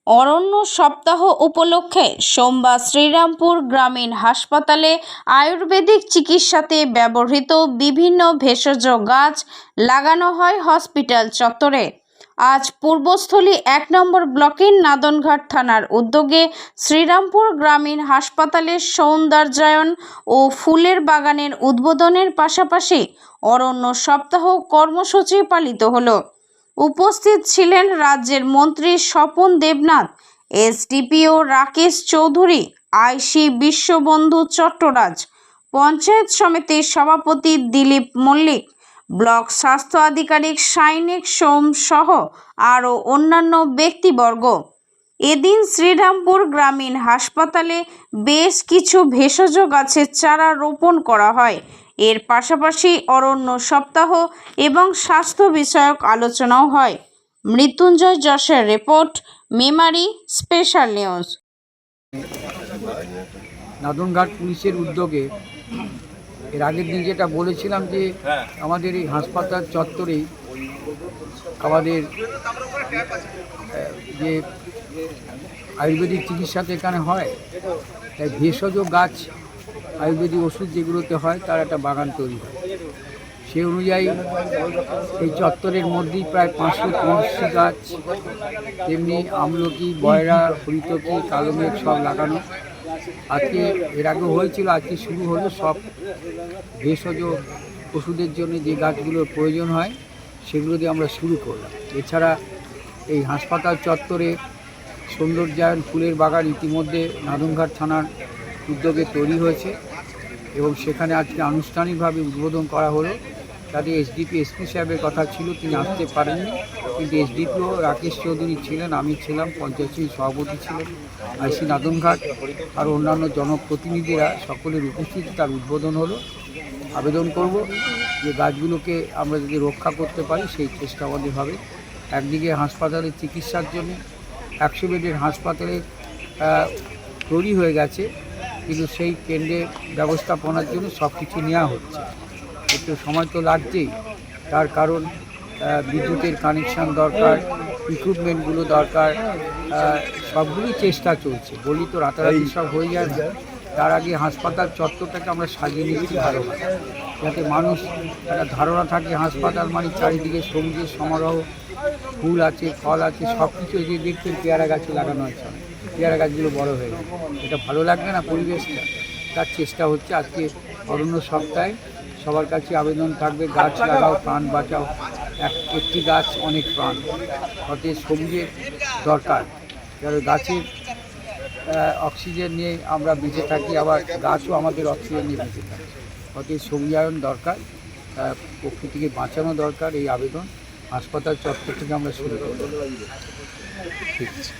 অরণ্য সপ্তাহ উপলক্ষে সোমবার শ্রীরামপুর গ্রামীণ হাসপাতালে আয়ুর্বেদিক চিকিৎসাতে ব্যবহৃত বিভিন্ন ভেষজ গাছ লাগানো হয় হসপিটাল চত্বরে। আজ পূর্বস্থলী ১ নম্বর ব্লকের নাদনঘাট থানার উদ্যোগে শ্রীরামপুর গ্রামীণ হাসপাতালের সৌন্দর্যায়ন ও ফুলের বাগানের উদ্বোধনের পাশাপাশি অরণ্য সপ্তাহ কর্মসূচি পালিত হলো। উপস্থিত ছিলেন রাজ্যের মন্ত্রী স্বপন দেবনাথ, এসডিপিও রাকেশ চৌধুরী, আইসি বিশ্ববন্ধু চট্টরাজ, পঞ্চায়েত সমিতির সভাপতি দিলীপ মল্লিক, ব্লক স্বাস্থ্য আধিকারিক সাইনেক সোম সহ আরও অন্যান্য ব্যক্তিবর্গ। এদিন শ্রীরামপুর গ্রামীণ হাসপাতালে বেশ কিছু ভেষজ গাছের চারা রোপণ করা হয়। এর পাশাপাশি অরণ্য সপ্তাহ এবং স্বাস্থ্য বিষয়ক আলোচনাও হয়। মৃত্যুঞ্জয় যশের report, Memari special news. Nadanghat পুলিশের উদ্যোগে এর আগের দিন যেটা বলেছিলাম যে আমাদের এই হাসপাতাল চত্বরেই আমাদের যে আয়ুর্বেদিক চিকিৎসাতে এখানে হয়, তাই ভেষজ গাছ আয়ুর্বেদিক ওষুধ যেগুলোতে হয় তার একটা বাগান তৈরি হয়। সেই অনুযায়ী এই চত্বরের মধ্যেই প্রায় 500 গাছ, তেমনি আমলকি, বয়রা, হরিতকি, কালোমেঘ সব লাগানো। আজকে এর আগে হয়েছিল, আজকে শুরু হলো সব ভেষজ ওষুধের জন্য যে গাছগুলোর প্রয়োজন হয় সেগুলো দিয়ে আমরা শুরু করলাম। এছাড়া এই হাসপাতাল চত্বরে সৌন্দর্যায়ন ফুলের বাগান ইতিমধ্যে নাদনঘাট থানার উদ্যোগে তৈরি হয়েছে এবং সেখানে আজকে আনুষ্ঠানিকভাবে উদ্বোধন করা হলো। তাতে এসডিপি এসপি সাহেবের কথা ছিল, তিনি আসতে পারেননি, কিন্তু এসডিপিও রাকেশ চৌধুরী ছিলেন, আমি ছিলাম, পঞ্চায়েত সভাপতি ছিলেন, আইসি নাদনঘাট আর অন্যান্য জনপ্রতিনিধিরা সকলের উপস্থিতি তার উদ্বোধন হলো। আবেদন করব যে গাছগুলোকে আমরা যদি রক্ষা করতে পারি সেই চেষ্টা আমাদের হবে। একদিকে হাসপাতালের চিকিৎসার জন্য 100 বেডের হাসপাতালে তৈরি হয়ে গেছে, কিন্তু সেই কেন্দ্রের ব্যবস্থাপনার জন্য সব কিছু নেওয়া হচ্ছে। একটু সময় তো লাগছেই, তার কারণ বিদ্যুতের কানেকশান দরকার, ইকুইপমেন্টগুলো দরকার, সবগুলোই চেষ্টা চলছে। বলি তো রাতারাতি সব হয়ে যায় না। তার আগে হাসপাতাল চত্বরটাকে আমরা সাজিয়ে নিচ্ছি ভালোভাবে, যাতে মানুষ একটা ধারণা থাকে হাসপাতাল মানে চারিদিকে সবুজের সমারোহ, ফুল আছে, ফল আছে, সব কিছু। যে দেখবেন পেয়ারা গাছে লাগানো হয়েছে, পেয়ারা গাছগুলো বড় হয়ে যায়, এটা ভালো লাগবে না পরিবেশটা? তার চেষ্টা হচ্ছে। আজকে অরণ্য সপ্তাহে সবার কাছে আবেদন থাকবে, গাছ লাগাও, প্রাণ বাঁচাও। একটি গাছ অনেক প্রাণ। অতএব সবুজের দরকার, কারণ গাছের অক্সিজেন নিয়ে আমরা বেঁচে থাকি, আবার গাছও আমাদের অক্সিজেন নিয়ে বেঁচে থাকে। অতএব সবুজায়ন দরকার, প্রকৃতিকে বাঁচানো দরকার। এই আবেদন হাসপাতাল চত্বর থেকে আমরা শুরু করব। ঠিক আছে।